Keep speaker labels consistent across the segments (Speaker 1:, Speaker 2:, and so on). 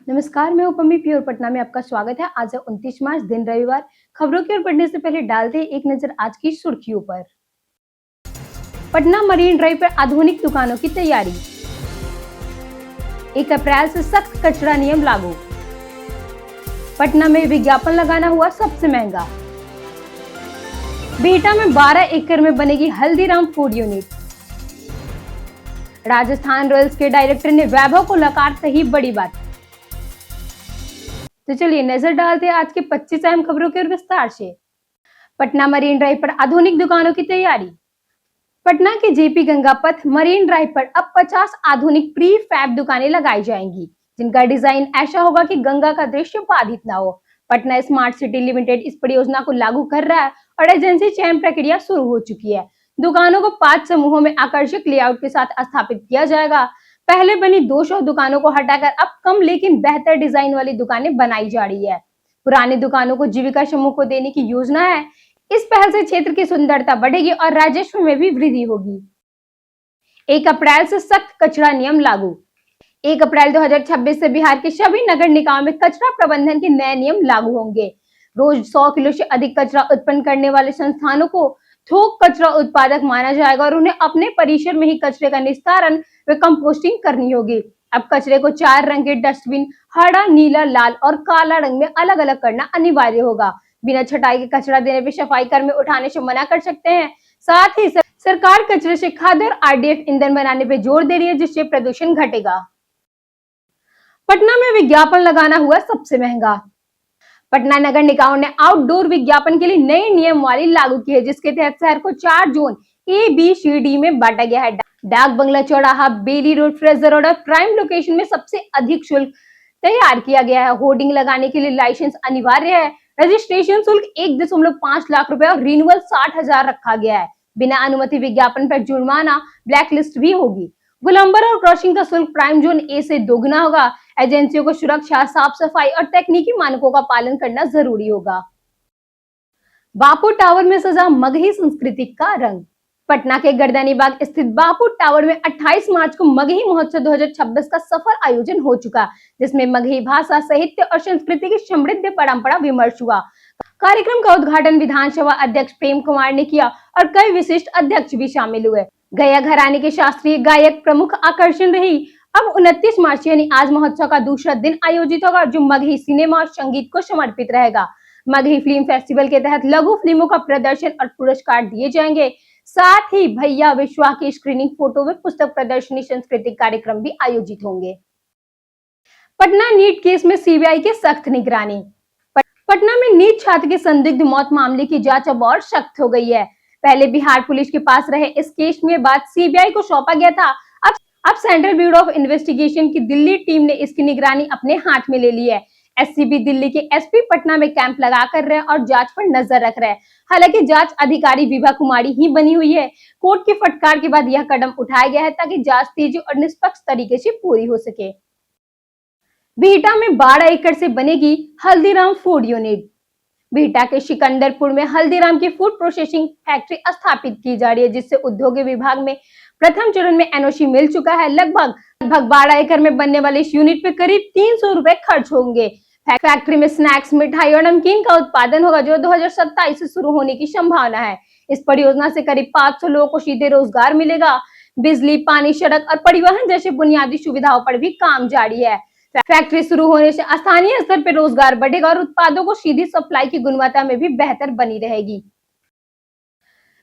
Speaker 1: नमस्कार, मैं उपमी प्योर पटना में आपका स्वागत है। आज है 29 मार्च, दिन रविवार। खबरों की ओर बढ़ने से पहले डालते हैं एक नजर आज की सुर्खियों पर। पटना मरीन ड्राइव पर आधुनिक दुकानों की तैयारी। 1 अप्रैल से सख्त कचरा नियम लागू। पटना में विज्ञापन लगाना हुआ सबसे महंगा। बिहटा में 12 एकड़ में बनेगी Haldiram food unit. Rajasthan Royals के डायरेक्टर ने वैभव को नकार कही बड़ी बात। तो चलिए नजर डालते हैं आज के 25 अहम खबरों के विस्तार से। पटना मरीन ड्राइव पर आधुनिक दुकानों की तैयारी। पटना के जेपी गंगा पथ मरीन ड्राइव पर अब 50 आधुनिक प्री फैब दुकानें लगाई जाएंगी, जिनका डिजाइन ऐसा होगा कि गंगा का दृश्य बाधित न हो। पटना स्मार्ट सिटी लिमिटेड इस परियोजना को लागू कर रहा है और एजेंसी चयन प्रक्रिया शुरू हो चुकी है। दुकानों को 5 समूहों में आकर्षक लेआउट के साथ स्थापित किया जाएगा। पहले बनी 200 दुकानों को हटाकर अब कम लेकिन बेहतर डिजाइन वाली दुकानें बनाई जा रही है। पुरानी दुकानों को जीविका समूह को देने की योजना है। इस पहल से क्षेत्र की सुंदरता बढ़ेगी और राजस्व में भी वृद्धि होगी। 1 अप्रैल से सख्त कचरा नियम लागू। 1 अप्रैल 2026 से बिहार के सभी नगर निकायों में कचरा प्रबंधन के नए नियम लागू होंगे। रोज 100 किलो से अधिक कचरा उत्पन्न करने वाले संस्थानों को थोक कचरा उत्पादक माना जाएगा और उन्हें अपने परिसर में ही कचरे का निस्तारण व कंपोस्टिंग करनी होगी। अब कचरे को 4 रंग के डस्टबिन हरा, नीला, लाल और काला रंग में अलग अलग करना अनिवार्य होगा। बिना छटाई के कचरा देने पर सफाई कर्मी उठाने से मना कर सकते हैं। साथ ही सरकार कचरे से खाद और आरडीएफ ईंधन बनाने पर जोर दे रही है, जिससे प्रदूषण घटेगा। पटना में विज्ञापन लगाना हुआ सबसे महंगा। पटना नगर निकायों ने आउटडोर विज्ञापन के लिए नए नियमावली लागू की है, जिसके तहत शहर को 4 zone A, B, C, D में बांटा गया है। डाक बंगला चौराहा, बेली रोड, फ्रेजर रोड और प्राइम लोकेशन में सबसे अधिक शुल्क तैयार किया गया है। होर्डिंग लगाने के लिए लाइसेंस अनिवार्य है। रजिस्ट्रेशन शुल्क 1.5 लाख रुपए और रिन्यूअल 60,000 रखा गया है। बिना अनुमति विज्ञापन पर जुर्माना, ब्लैकलिस्ट भी होगी। गोलंबर और क्रॉसिंग का शुल्क प्राइम जोन ए से दोगुना होगा। एजेंसियों को सुरक्षा, साफ सफाई और तकनीकी मानकों का पालन करना जरूरी होगा। बापू टावर में सजा मगही संस्कृति का रंग। पटना के गर्दनीबाग स्थित बापू टावर में 28 मार्च को मगही महोत्सव 2026 का सफल आयोजन हो चुका, जिसमें मगही भाषा, साहित्य और संस्कृति की समृद्ध परंपरा विमर्श हुआ। कार्यक्रम का उद्घाटन विधानसभा अध्यक्ष प्रेम कुमार ने किया और कई विशिष्ट अध्यक्ष भी शामिल हुए। गया घराने के शास्त्रीय गायक प्रमुख आकर्षण रही। अब 29 मार्च यानी आज महोत्सव का दूसरा दिन आयोजित होगा, जो मगही सिनेमा और संगीत को समर्पित रहेगा। मगही फिल्म फेस्टिवल के तहत लघु फिल्मों का प्रदर्शन और पुरस्कार दिए जाएंगे। साथ ही भैया विश्वा की स्क्रीनिंग, फोटो व पुस्तक प्रदर्शनी, सांस्कृतिक कार्यक्रम भी आयोजित होंगे। पटना नीट केस में सीबीआई की सख्त निगरानी। पटना में नीट छात्र के संदिग्ध मौत मामले की जांच अब और सख्त हो गई है। पहले बिहार पुलिस के पास रहे इस केस में बाद सीबीआई को सौंपा गया था। अब सेंट्रल ब्यूरो ऑफ इन्वेस्टिगेशन की दिल्ली टीम ने इसकी निगरानी अपने हाथ में ले ली है। एससीबी दिल्ली के एसपी पटना में कैंप लगा कर रहे हैं और जांच पर नजर रख रहे हैं। हालांकि जांच अधिकारी विभा कुमारी ही बनी हुई है। कोर्ट की फटकार के बाद यह कदम उठाया गया है ताकि जांच तेजी और निष्पक्ष तरीके से पूरी हो सके। बिहटा में 12 एकड़ से बनेगी हल्दीराम फूड यूनिट। बिहटा के सिकंदरपुर में हल्दीराम की फूड प्रोसेसिंग फैक्ट्री स्थापित की जा रही है, जिससे उद्योग विभाग में प्रथम चरण में एनओसी मिल चुका है। लगभग 12 एकड़ में बनने वाले इस यूनिट पे करीब 300 रुपए खर्च होंगे। फैक्ट्री में स्नैक्स, मिठाई और नमकीन का उत्पादन होगा, जो 2027 से शुरू होने की संभावना है। इस परियोजना से करीब 500 लोगों को सीधे रोजगार मिलेगा। बिजली, पानी, सड़क और परिवहन जैसे बुनियादी सुविधाओं पर भी काम जारी है। फैक्ट्री शुरू होने से स्थानीय स्तर पर रोजगार बढ़ेगा और उत्पादों को सीधी सप्लाई की गुणवत्ता में भी बेहतर बनी रहेगी।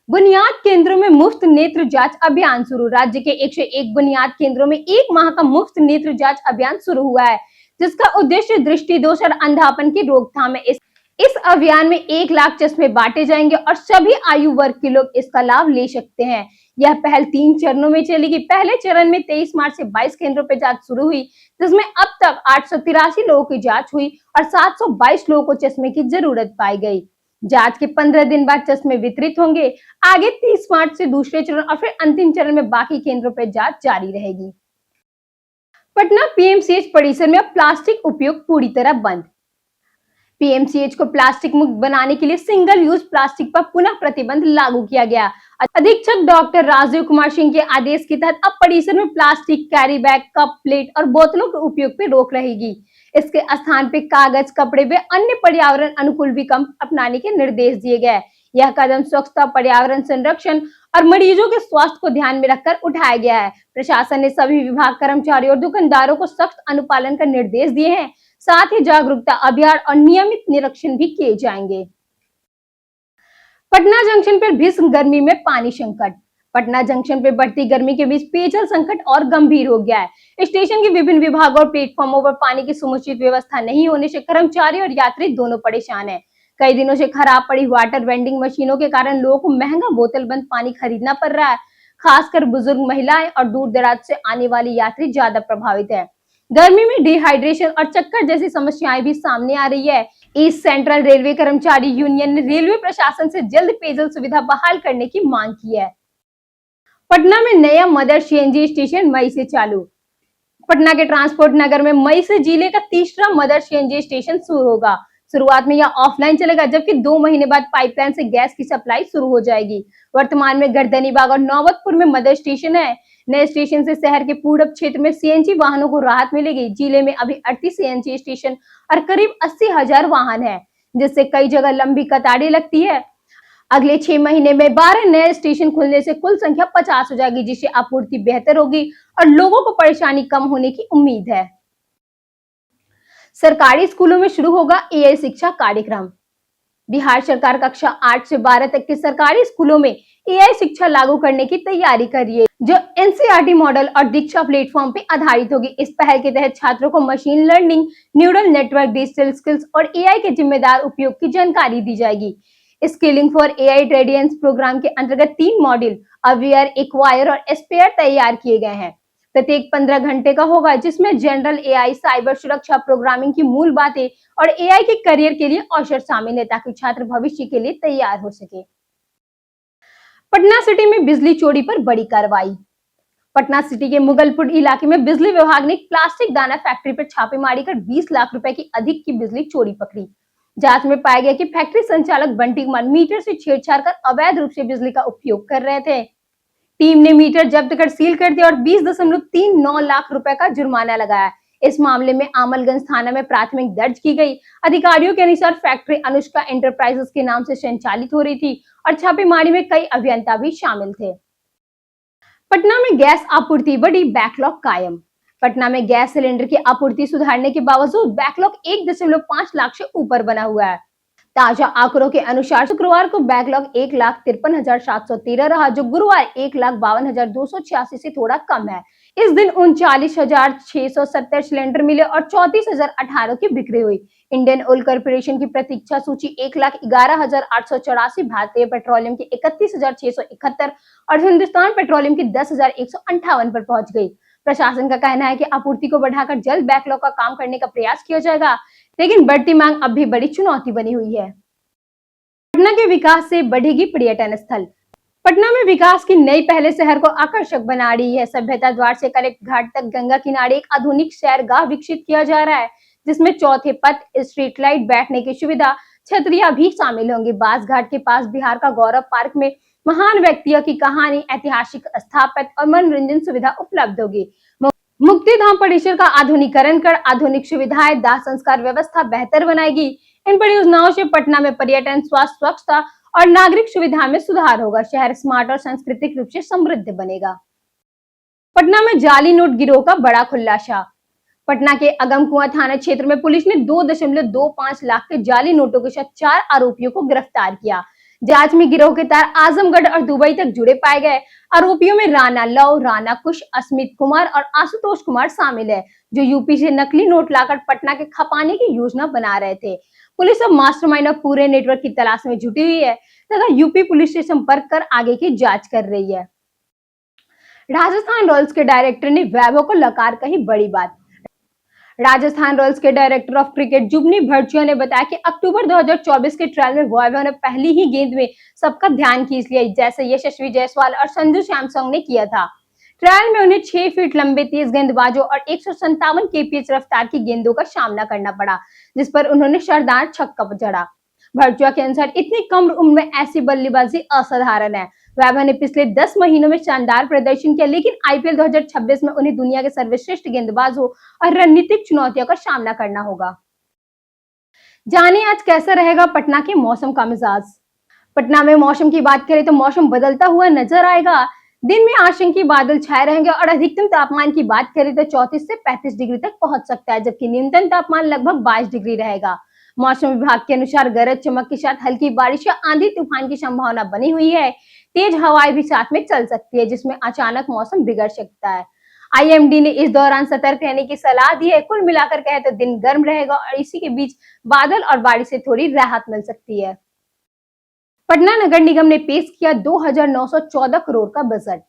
Speaker 1: बुनियाद केंद्रों में मुफ्त नेत्र जांच अभियान शुरू। राज्य के 101 बुनियाद केंद्रों में 1 माह का मुफ्त नेत्र जांच अभियान शुरू हुआ है, जिसका उद्देश्य दृष्टि दोष और अंधापन की रोकथाम है। इस अभियान में 1 लाख चश्मे बांटे जाएंगे और सभी आयु वर्ग के लोग इसका लाभ ले सकते हैं। यह पहल 3 चरणों में चलेगी। पहले चरण में 23 मार्च से 22 केंद्रों पर जांच शुरू हुई, जिसमें अब तक 883 लोगों की जांच हुई और 722 लोगों को चश्मे की जरूरत पाई गई। जांच के 15 दिन बाद चश्मे वितरित होंगे। आगे 30 मार्च से दूसरे चरण और फिर अंतिम चरण में बाकी केंद्रों पर जांच जारी रहेगी। पटना पीएमसीएच परिसर में अब प्लास्टिक उपयोग पूरी तरह बंद। पीएमसीएच को प्लास्टिक मुक्त बनाने के लिए सिंगल यूज प्लास्टिक पर पुनः प्रतिबंध लागू किया गया। अधीक्षक डॉक्टर राजीव कुमार सिंह के आदेश के तहत अब परिसर में plastic, carry bag, cup, plate और बोतलों के उपयोग पर रोक रहेगी। इसके स्थान पे कागज, कपड़े व अन्य पर्यावरण अनुकूल विकल्प अपनाने के निर्देश दिए गए। यह कदम स्वच्छता, पर्यावरण संरक्षण और मरीजों के स्वास्थ्य को ध्यान में रखकर उठाया गया है। प्रशासन ने सभी विभाग, कर्मचारियों और दुकानदारों को सख्त अनुपालन का निर्देश दिए हैं। साथ ही जागरूकता अभियान और नियमित निरीक्षण भी किए जाएंगे। पटना जंक्शन पर भीषण गर्मी में पानी संकट। पटना जंक्शन पर बढ़ती गर्मी के बीच पेयजल संकट और गंभीर हो गया है। स्टेशन के विभिन्न विभागों और प्लेटफॉर्मों पर पानी की समुचित व्यवस्था नहीं होने से कर्मचारी और यात्री दोनों परेशान हैं। कई दिनों से खराब पड़ी वाटर वेंडिंग मशीनों के कारण लोगों को महंगा बोतल बंद पानी खरीदना पड़ रहा है। खासकर बुजुर्ग, महिलाएं और दूर दराज से आने वाले यात्री ज्यादा प्रभावित है। गर्मी में डिहाइड्रेशन और चक्कर जैसी समस्याएं भी सामने आ रही है। ईस्ट सेंट्रल रेलवे कर्मचारी यूनियन ने रेलवे प्रशासन से जल्द पेयजल सुविधा बहाल करने की मांग की है। पटना में नया मदर सीएनजी स्टेशन मई से चालू। पटना के ट्रांसपोर्ट नगर में मई से जिले का तीसरा मदर सीएनजी स्टेशन शुरू होगा। शुरुआत में यह ऑफलाइन चलेगा, जबकि 2 महीने बाद पाइपलाइन से गैस की सप्लाई शुरू हो जाएगी। वर्तमान में गर्दनीबाग और नौबतपुर में मदर स्टेशन है। नए स्टेशन से शहर के पूरब क्षेत्र में सीएनजी वाहनों को राहत मिलेगी। जिले में अभी 38 सीएनजी स्टेशन और करीब 80,000 वाहन है, जिससे कई जगह लंबी कतारें लगती है। अगले 6 महीने में 12 नए स्टेशन खुलने से कुल संख्या 50 हो जाएगी, जिससे आपूर्ति बेहतर होगी और लोगों को परेशानी कम होने की उम्मीद है। सरकारी स्कूलों में शुरू होगा एआई शिक्षा कार्यक्रम। बिहार सरकार कक्षा 8 से 12 तक के सरकारी स्कूलों में एआई शिक्षा लागू करने की तैयारी कर रही है, जो एनसीईआरटी मॉडल और दीक्षा प्लेटफॉर्म पे आधारित होगी। इस पहल के तहत छात्रों को machine learning, neural network, digital skills और एआई के जिम्मेदार उपयोग की जानकारी दी जाएगी। Skilling for AI readiness program के अंतर्गत 3 मॉड्यूल अवेयर, एक्वायर और एस्पेयर तैयार किए गए हैं। प्रत्येक 15 घंटे का होगा, जिसमें जनरल एआई, साइबर सुरक्षा, प्रोग्रामिंग की मूल बातें और एआई के करियर के लिए अवसर शामिल है, ताकि छात्र भविष्य के लिए तैयार हो सके। पटना सिटी में बिजली चोरी पर बड़ी कार्रवाई। पटना सिटी के मुगलपुर इलाके में बिजली विभाग ने एक प्लास्टिक दाना फैक्ट्री पर छापेमारी कर 20 लाख रुपए की अधिक की बिजली चोरी पकड़ी। जांच में पाया गया कि फैक्ट्री संचालक बंटी कुमार मीटर से छेड़छाड़ कर अवैध रूप से बिजली का उपयोग कर रहे थे। टीम ने मीटर जब्त कर सील कर दिया और 20.39 लाख रुपए का जुर्माना लगाया। इस मामले में आमलगंज थाना में प्राथमिक दर्ज की गई। अधिकारियों के अनुसार फैक्ट्री अनुष्का एंटरप्राइजेस के नाम से संचालित हो रही थी और छापेमारी में कई अभियंता भी शामिल थे। पटना में गैस आपूर्ति बढ़ी, बैकलॉग कायम। पटना में गैस सिलेंडर की आपूर्ति सुधारने के बावजूद बैकलॉग 1.5 लाख से ऊपर बना हुआ है। ताजा आंकड़ों के अनुसार शुक्रवार को बैकलॉग 1,53,713 रहा, जो गुरुवार 1,52,286 से थोड़ा कम है। इस दिन 39,670 सिलेंडर मिले और 34,018 की बिक्री हुई। इंडियन ऑयल कॉर्पोरेशन की प्रतीक्षा सूची 1,11,884, भारतीय पेट्रोलियम की 31,671 और हिंदुस्तान पेट्रोलियम की 10,158 पर पहुंच गई। प्रशासन का कहना है कि आपूर्ति को बढ़ाकर जल्द बैकलॉग का काम करने का प्रयास किया जाएगा, लेकिन बढ़ती मांग अब भी बड़ी चुनौती बनी हुई है। पटना के विकास से बढ़ेगी पर्यटन स्थल। पटना में विकास की नई पहले शहर को आकर्षक बना रही है। सभ्यता द्वार से कलेक्ट घाट तक गंगा किनारे एक आधुनिक सैरगाह विकसित किया जा रहा है, जिसमें चौथे पथ, स्ट्रीट लाइट, बैठने की सुविधा, छतरियां भी शामिल होंगी। बास घाट के पास बिहार का गौरव पार्क में महान व्यक्तियों की कहानी, ऐतिहासिक स्थापत्य और मनोरंजन सुविधा उपलब्ध होगी। मुक्तिधाम परिसर का आधुनिकीकरण कर आधुनिक सुविधाएं, दाह संस्कार व्यवस्था बेहतर बनाएगी। इन परियोजनाओं से पटना में पर्यटन, स्वास्थ्य, स्वच्छता और नागरिक सुविधा में सुधार होगा। शहर स्मार्ट और सांस्कृतिक रूप से समृद्ध बनेगा। पटना में जाली नोट गिरोह का बड़ा खुलासा। पटना के अगमकुआं थाना क्षेत्र में पुलिस ने 2.25 लाख के जाली नोटों के साथ 4 आरोपियों को गिरफ्तार किया। जांच में गिरोह के तार आजमगढ़ और दुबई तक जुड़े पाए गए। आरोपियों में राणा लव, राणा कुश, अस्मित कुमार और आशुतोष कुमार शामिल है, जो यूपी से नकली नोट लाकर पटना के खपाने की योजना बना रहे थे। पुलिस अब मास्टरमाइंड और पूरे नेटवर्क की तलाश में जुटी हुई है तथा यूपी पुलिस से संपर्क कर आगे की जांच कर रही है। राजस्थान रॉयल्स के डायरेक्टर ने वैभव को लकार कही बड़ी बात। राजस्थान रॉयल्स के डायरेक्टर ऑफ क्रिकेट जुबनी भरचुआ ने बताया कि अक्टूबर 2024 के ट्रायल में वैभव ने पहली ही गेंद में सबका ध्यान खींच लिया, जैसे यशस्वी जायसवाल और संजू सैमसंग ने किया था। ट्रायल में उन्हें 6 फीट लंबे तेज गेंदबाजों और 157 kph रफ्तार की गेंदों का सामना करना पड़ा, जिस पर उन्होंने शानदार छक्का जड़ा। भरचुआ के अनुसार इतनी कम उम्र में ऐसी बल्लेबाजी असाधारण है। वैभव ने पिछले 10 महीनों में शानदार प्रदर्शन किया, लेकिन आईपीएल 2026 में उन्हें दुनिया के सर्वश्रेष्ठ गेंदबाजों और रणनीतिक चुनौतियों का सामना करना होगा। जानिए आज कैसा रहेगा पटना के मौसम का मिजाज। पटना में मौसम की बात करें तो मौसम बदलता हुआ नजर आएगा। दिन में आंशिक बादल छाए रहेंगे और अधिकतम तापमान की बात करें तो 34 से 35 डिग्री तक पहुंच सकता है, जबकि न्यूनतम तापमान लगभग 22 डिग्री रहेगा। मौसम विभाग के अनुसार गरज चमक के साथ हल्की बारिश या आंधी तूफान की संभावना बनी हुई है। तेज हवाएं भी साथ में चल सकती है, जिसमें अचानक मौसम बिगड़ सकता है। आईएमडी ने इस दौरान सतर्क रहने की सलाह दी है। कुल मिलाकर कहे तो दिन गर्म रहेगा और इसी के बीच बादल और बारिश से थोड़ी राहत मिल सकती है। पटना नगर निगम ने पेश किया 2,914 करोड़ का बजट।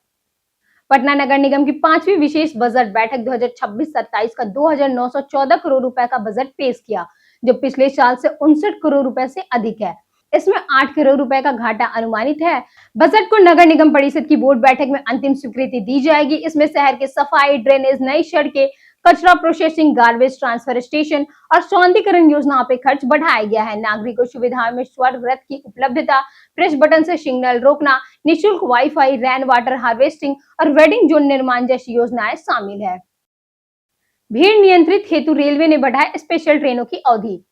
Speaker 1: पटना नगर निगम की 5वीं विशेष बजट बैठक 2026-27 का 2,914 करोड़ रुपए का बजट पेश किया, जो पिछले साल से 59 करोड़ रुपए से अधिक है। इसमें 8 करोड़ रुपए का घाटा अनुमानित है। बजट को नगर निगम परिषद की बोर्ड बैठक में अंतिम स्वीकृति दी जाएगी। इसमें शहर के सफाई, ड्रेनेज, नई सड़कें, कचरा प्रोसेसिंग, गार्बेज ट्रांसफर स्टेशन और सौंदर्यीकरण योजनाओं पर खर्च बढ़ाया गया है। नागरिकों सुविधाओं में स्वर्ग रथ की उपलब्धता, प्रेस बटन से सिग्नल रोकना, निःशुल्क वाईफाई, रेन वाटर हार्वेस्टिंग और वेडिंग जोन निर्माण जैसी योजनाएं शामिल है। भीड़ नियंत्रित हेतु रेलवे ने बढ़ाया स्पेशल ट्रेनों की अवधि।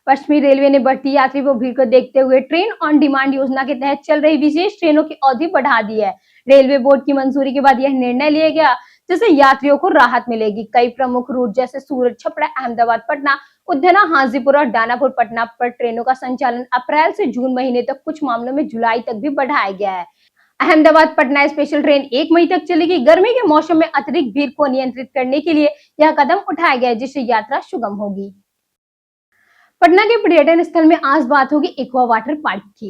Speaker 1: पश्चिमी रेलवे ने बढ़ती यात्री व भीड़ को देखते हुए ट्रेन ऑन डिमांड योजना के तहत चल रही विशेष ट्रेनों की अवधि बढ़ा दी है। रेलवे बोर्ड की मंजूरी के बाद यह निर्णय लिया गया, जिससे यात्रियों को राहत मिलेगी। कई प्रमुख रूट जैसे सूरत, छपरा, अहमदाबाद, पटना, उधना, हाजीपुर और दानापुर पटना पर ट्रेनों का संचालन अप्रैल से जून महीने तक, कुछ मामलों में जुलाई तक भी बढ़ाया गया है। अहमदाबाद पटना स्पेशल ट्रेन 1 मई तक चलेगी। गर्मी के मौसम में अतिरिक्त भीड़ को नियंत्रित करने के लिए यह कदम उठाया गया है, जिससे यात्रा सुगम होगी। पटना के पर्यटन स्थल में आज बात होगी एक्वा वाटर पार्क की।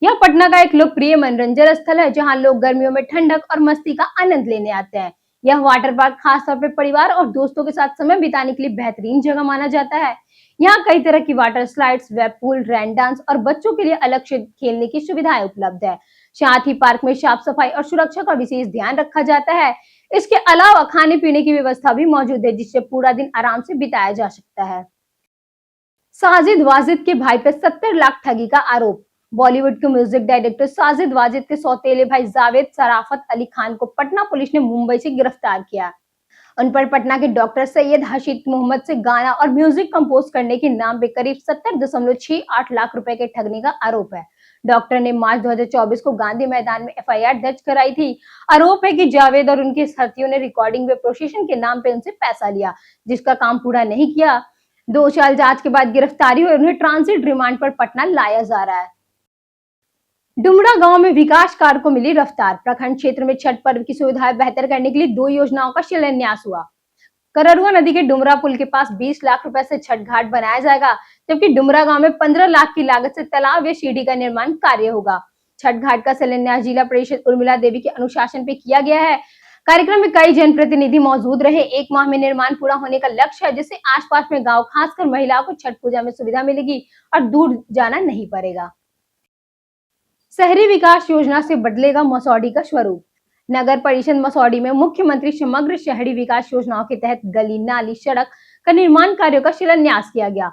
Speaker 1: यह पटना का एक लोकप्रिय मनोरंजन स्थल है, जहां लोग गर्मियों में ठंडक और मस्ती का आनंद लेने आते हैं। यह वाटर पार्क खासतौर पर परिवार और दोस्तों के साथ समय बिताने के लिए बेहतरीन जगह माना जाता है। यहाँ कई तरह की water slides, web pool, rain dance और बच्चों के लिए अलग से खेलने की सुविधाएं उपलब्ध है। साथ ही पार्क में साफ सफाई और सुरक्षा का विशेष ध्यान रखा जाता है। इसके अलावा खाने पीने की व्यवस्था भी मौजूद है, जिससे पूरा दिन आराम से बिताया जा सकता है। साजिद वाजिद के भाई पर 70 लाख ठगी का आरोप। बॉलीवुड के म्यूजिक डायरेक्टर साजिद वाजिद के सौतेले भाई जावेद शराफत अली खान को पटना पुलिस ने मुंबई से गिरफ्तार किया। उन पर पटना के डॉक्टर सैयद हशीद मोहम्मद से गाना और म्यूजिक कंपोज करने के नाम पे करीब 70.68 लाख रुपए के ठगने का आरोप है। डॉक्टर ने मार्च 2024 को गांधी मैदान में एफआईआर दर्ज कराई थी। आरोप है कि जावेद और उनके साथियों ने रिकॉर्डिंग व प्रोसेशन के नाम पे उनसे पैसा लिया, जिसका काम पूरा नहीं किया। 2 साल जांच के बाद गिरफ्तारी हुई, उन्हें ट्रांजिट रिमांड पर पटना लाया जा रहा है। डुमरा गांव में विकास कार्य को मिली रफ्तार। प्रखंड क्षेत्र में छठ पर्व की सुविधाएं बेहतर करने के लिए 2 योजनाओं का शिलान्यास हुआ। कररुआ नदी के डुमरा पुल के पास 20 लाख रुपए से छठ घाट बनाया जाएगा, जबकि डुमरा गांव में 15 लाख की लागत से तालाब या सीढ़ी का निर्माण कार्य होगा। छठ घाट का शिलान्यास जिला परिषद उर्मिला देवी के अनुशासन पे किया गया है। कार्यक्रम में कई जनप्रतिनिधि मौजूद रहे। 1 माह में निर्माण पूरा होने का लक्ष्य है, जिससे आसपास में गांव खासकर महिलाओं को छठ पूजा में सुविधा मिलेगी और दूर जाना नहीं पड़ेगा। शहरी विकास योजना से बदलेगा मसौढ़ी का स्वरूप। नगर परिषद मसौढ़ी में मुख्यमंत्री समग्र शहरी विकास योजनाओं के तहत गली, नाली, सड़क का निर्माण कार्यों का शिलान्यास किया गया।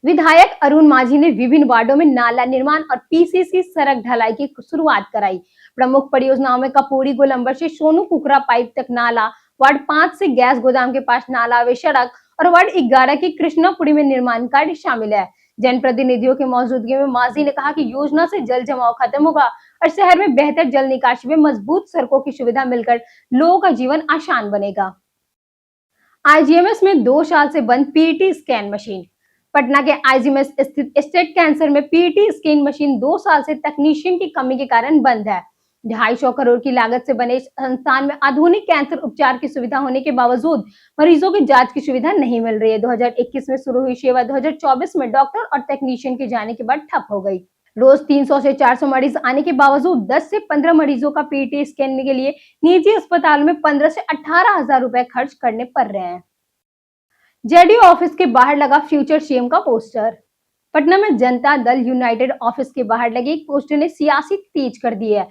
Speaker 1: विधायक अरुण मांझी ने विभिन्न वार्डों में नाला निर्माण और पीसीसी सड़क ढलाई की शुरुआत कराई। प्रमुख परियोजनाओं में कपूरी गोलंबर से सोनू कुकरा पाइप तक नाला, वार्ड 5 से गैस गोदाम के पास नाला व सड़क और वार्ड 11 की कृष्णापुरी में निर्माण कार्य शामिल है। जनप्रतिनिधियों की मौजूदगी में मांझी ने कहा कि योजना से जल जमाव खत्म होगा और शहर में बेहतर जल निकासी व मजबूत सड़कों की सुविधा मिलकर लोगों का जीवन आसान बनेगा। आईजीएमएस में 2 साल से बंद पीईटी स्कैन मशीन। पटना के आईजीएमएस स्थित स्टेट कैंसर में पीईटी स्कैन मशीन 2 साल से तकनीशियन की कमी के कारण बंद है। 250 करोड़ की लागत से बने इस संस्थान में आधुनिक कैंसर उपचार की सुविधा होने के बावजूद मरीजों की जांच की सुविधा नहीं मिल रही है। 2021 में शुरू हुई सेवा 2024 में डॉक्टर और टेक्नीशियन के जाने के बाद ठप हो गई। रोज 300 से 400 मरीज आने के बावजूद 10 से 15 मरीजों का पीईटी स्कैन के लिए निजी अस्पताल में 15 से 18,000 रुपए खर्च करने पड़ रहे हैं। जेडीयू ऑफिस के बाहर लगा फ्यूचर सीएम का पोस्टर। पटना में जनता दल यूनाइटेड ऑफिस के बाहर लगे एक पोस्टर ने सियासी तेज कर दी है,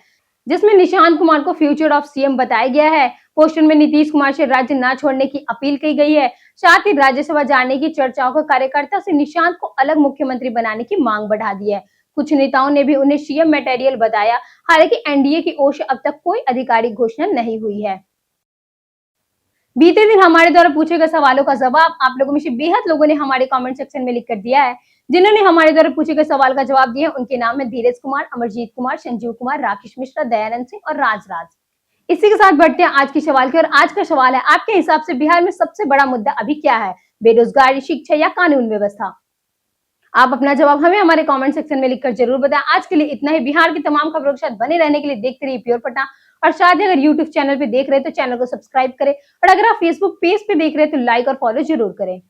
Speaker 1: जिसमें निशांत कुमार को फ्यूचर ऑफ सीएम बताया गया है। पोस्टर में नीतीश कुमार से राज्य न छोड़ने की अपील की गई है। साथ ही राज्यसभा जाने की चर्चाओं को कार्यकर्ता से निशांत को अलग मुख्यमंत्री बनाने की मांग बढ़ा दी है। कुछ नेताओं ने भी उन्हें सीएम मटेरियल बताया। हालांकि एनडीए की ओर से अब तक कोई आधिकारिक घोषणा नहीं हुई है। बीते दिन हमारे द्वारा पूछे गए सवालों का जवाब आप लोगों में से बेहद लोगों ने हमारे कमेंट सेक्शन में लिखकर दिया है। जिन्होंने हमारे द्वारा पूछे गए सवाल का जवाब दिया उनके नाम है धीरज कुमार, अमरजीत कुमार, संजीव कुमार, राकेश मिश्रा, दयानंद सिंह और राज। इसी के साथ बढ़ते हैं आज के सवाल की और आज का सवाल है, आपके हिसाब से बिहार में सबसे बड़ा मुद्दा अभी क्या है? बेरोजगारी, शिक्षा या कानून व्यवस्था? आप अपना जवाब हमें हमारे कमेंट सेक्शन में लिखकर जरूर बताएं। आज के लिए इतना ही। बिहार की तमाम खबरों के साथ बने रहने के लिए देखते रहिए प्योर पटना और साथ ही अगर यूट्यूब चैनल पे देख रहे हैं तो चैनल को सब्सक्राइब करें और अगर आप फेसबुक पेज पे देख रहे हैं तो लाइक और फॉलो जरूर करें।